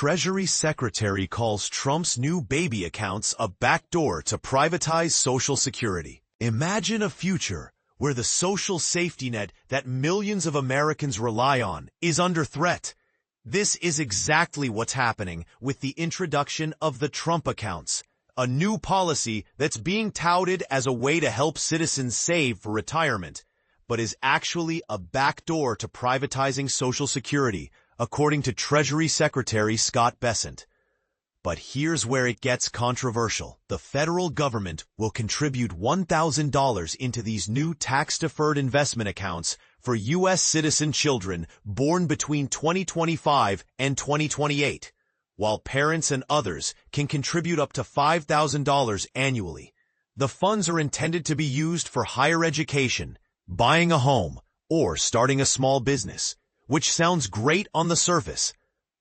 Treasury Secretary calls Trump's new baby accounts a backdoor to privatize Social Security. Imagine a future where the social safety net that millions of Americans rely on is under threat. This is exactly what's happening with the introduction of the Trump accounts, a new policy that's being touted as a way to help citizens save for retirement, but is actually a backdoor to privatizing Social Security, according to Treasury Secretary Scott Bessent. But here's where it gets controversial. The federal government will contribute $1,000 into these new tax-deferred investment accounts for U.S. citizen children born between 2025 and 2028, while parents and others can contribute up to $5,000 annually. The funds are intended to be used for higher education, buying a home, or starting a small business, which sounds great on the surface.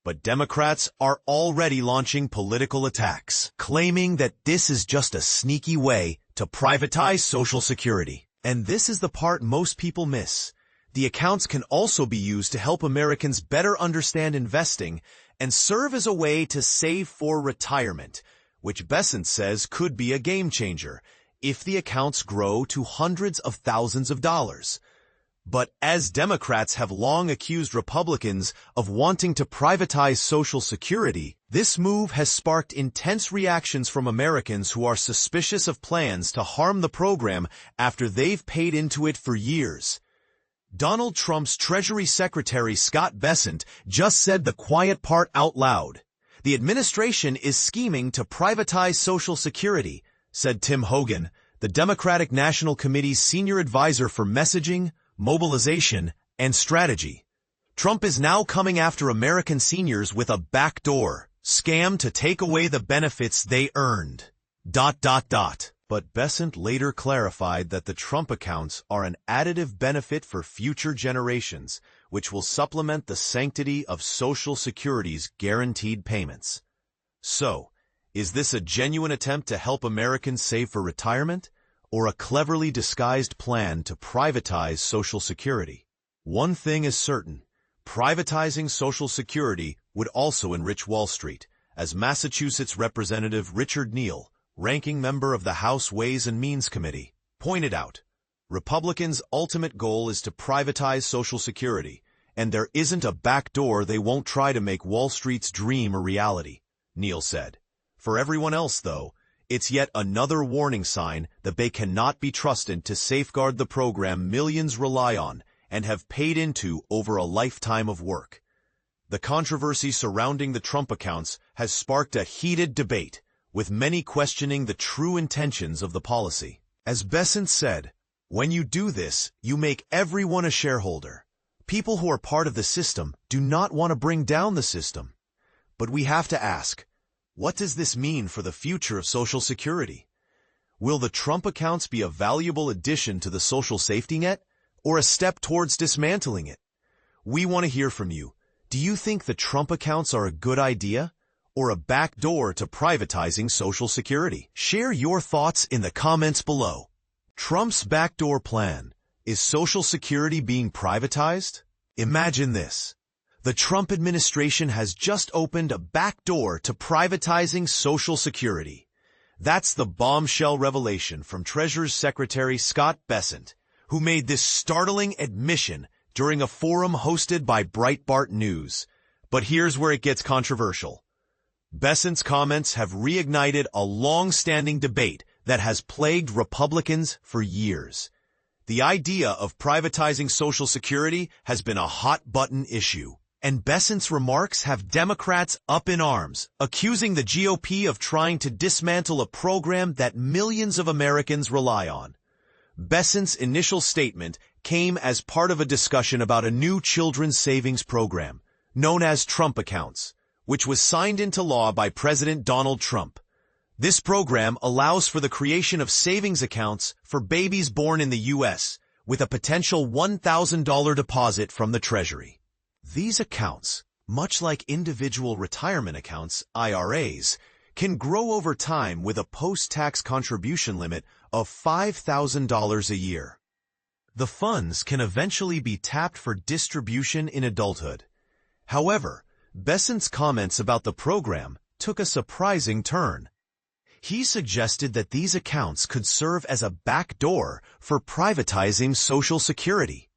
But Democrats are already launching political attacks, claiming that this is just a sneaky way to privatize Social Security. And this is the part most people miss. The accounts can also be used to help Americans better understand investing and serve as a way to save for retirement, which Bessent says could be a game changer if the accounts grow to hundreds of thousands of dollars. But as Democrats have long accused Republicans of wanting to privatize Social Security, this move has sparked intense reactions from Americans who are suspicious of plans to harm the program after they've paid into it for years. Donald Trump's Treasury Secretary Scott Bessent just said the quiet part out loud. The administration is scheming to privatize Social Security, said Tim Hogan, the Democratic National Committee's senior advisor for messaging, mobilization, and strategy. Trump is now coming after American seniors with a backdoor scam to take away the benefits they earned. But Bessent later clarified that the Trump accounts are an additive benefit for future generations, which will supplement the sanctity of Social Security's guaranteed payments. So, is this a genuine attempt to help Americans save for retirement, or a cleverly disguised plan to privatize Social Security? One thing is certain: privatizing Social Security would also enrich Wall Street, as Massachusetts Representative Richard Neal, ranking member of the House Ways and Means Committee, pointed out. Republicans' ultimate goal is to privatize Social Security, and there isn't a backdoor they won't try to make Wall Street's dream a reality, Neal said. For everyone else, though, it's yet another warning sign that they cannot be trusted to safeguard the program millions rely on and have paid into over a lifetime of work. The controversy surrounding the Trump accounts has sparked a heated debate, with many questioning the true intentions of the policy. As Bessent said, when you do this, you make everyone a shareholder. People who are part of the system do not want to bring down the system. But we have to ask, what does this mean for the future of Social Security? Will the Trump accounts be a valuable addition to the social safety net, or a step towards dismantling it? We want to hear from you. Do you think the Trump accounts are a good idea, or a backdoor to privatizing Social Security? Share your thoughts in the comments below. Trump's backdoor plan. Is Social Security being privatized? Imagine this. The Trump administration has just opened a backdoor to privatizing Social Security. That's the bombshell revelation from Treasury Secretary Scott Bessent, who made this startling admission during a forum hosted by Breitbart News. But here's where it gets controversial. Bessent's comments have reignited a long-standing debate that has plagued Republicans for years. The idea of privatizing Social Security has been a hot-button issue, and Bessent's remarks have Democrats up in arms, accusing the GOP of trying to dismantle a program that millions of Americans rely on. Bessent's initial statement came as part of a discussion about a new children's savings program, known as Trump accounts, which was signed into law by President Donald Trump. This program allows for the creation of savings accounts for babies born in the U.S., with a potential $1,000 deposit from the Treasury. These accounts, much like individual retirement accounts, IRAs, can grow over time with a post-tax contribution limit of $5,000 a year. The funds can eventually be tapped for distribution in adulthood. However, Bessent's comments about the program took a surprising turn. He suggested that these accounts could serve as a backdoor for privatizing Social Security.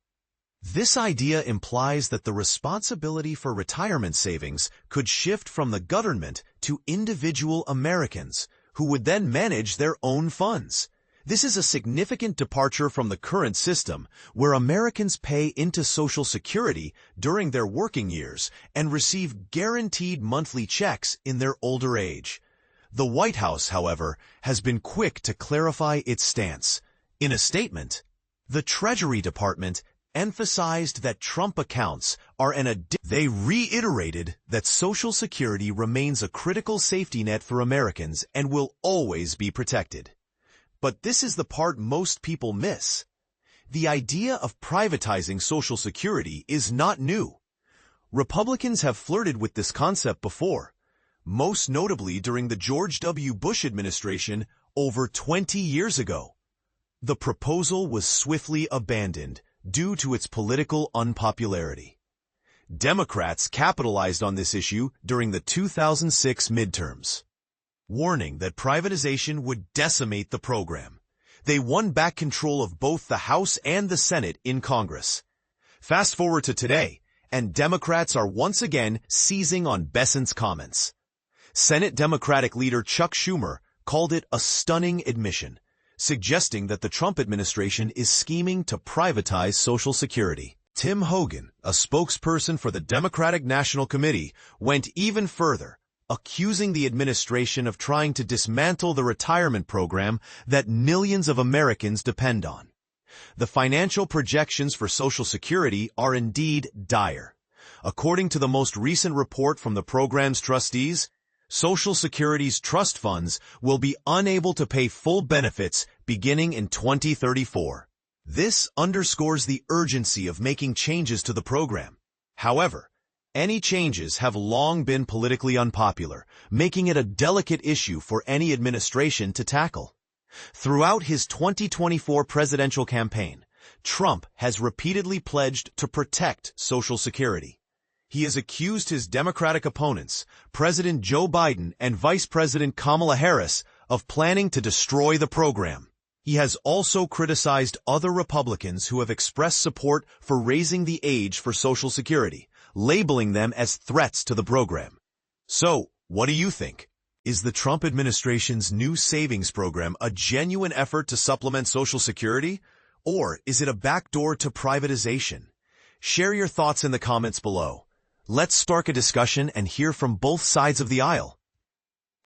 This idea implies that the responsibility for retirement savings could shift from the government to individual Americans, who would then manage their own funds. This is a significant departure from the current system, where Americans pay into Social Security during their working years and receive guaranteed monthly checks in their older age. The White House, however, has been quick to clarify its stance. In a statement, the Treasury Department emphasized that Trump accounts are They reiterated that Social Security remains a critical safety net for Americans and will always be protected. But this is the part most people miss. The idea of privatizing Social Security is not new. Republicans have flirted with this concept before, most notably during the George W. Bush administration over 20 years ago. The proposal was swiftly abandoned due to its political unpopularity. Democrats capitalized on this issue during the 2006 midterms, warning that privatization would decimate the program. They won back control of both the House and the Senate in Congress. Fast forward to today, and Democrats are once again seizing on Bessent's comments. Senate Democratic leader Chuck Schumer called it a stunning admission, suggesting that the Trump administration is scheming to privatize Social Security. Tim Hogan, a spokesperson for the Democratic National Committee, went even further, accusing the administration of trying to dismantle the retirement program that millions of Americans depend on. The financial projections for Social Security are indeed dire. According to the most recent report from the program's trustees, Social Security's trust funds will be unable to pay full benefits beginning in 2034. This underscores the urgency of making changes to the program. However, any changes have long been politically unpopular, making it a delicate issue for any administration to tackle. Throughout his 2024 presidential campaign, Trump has repeatedly pledged to protect Social Security. He has accused his Democratic opponents, President Joe Biden and Vice President Kamala Harris, of planning to destroy the program. He has also criticized other Republicans who have expressed support for raising the age for Social Security, labeling them as threats to the program. So, what do you think? Is the Trump administration's new savings program a genuine effort to supplement Social Security, or is it a backdoor to privatization? Share your thoughts in the comments below. Let's spark a discussion and hear from both sides of the aisle.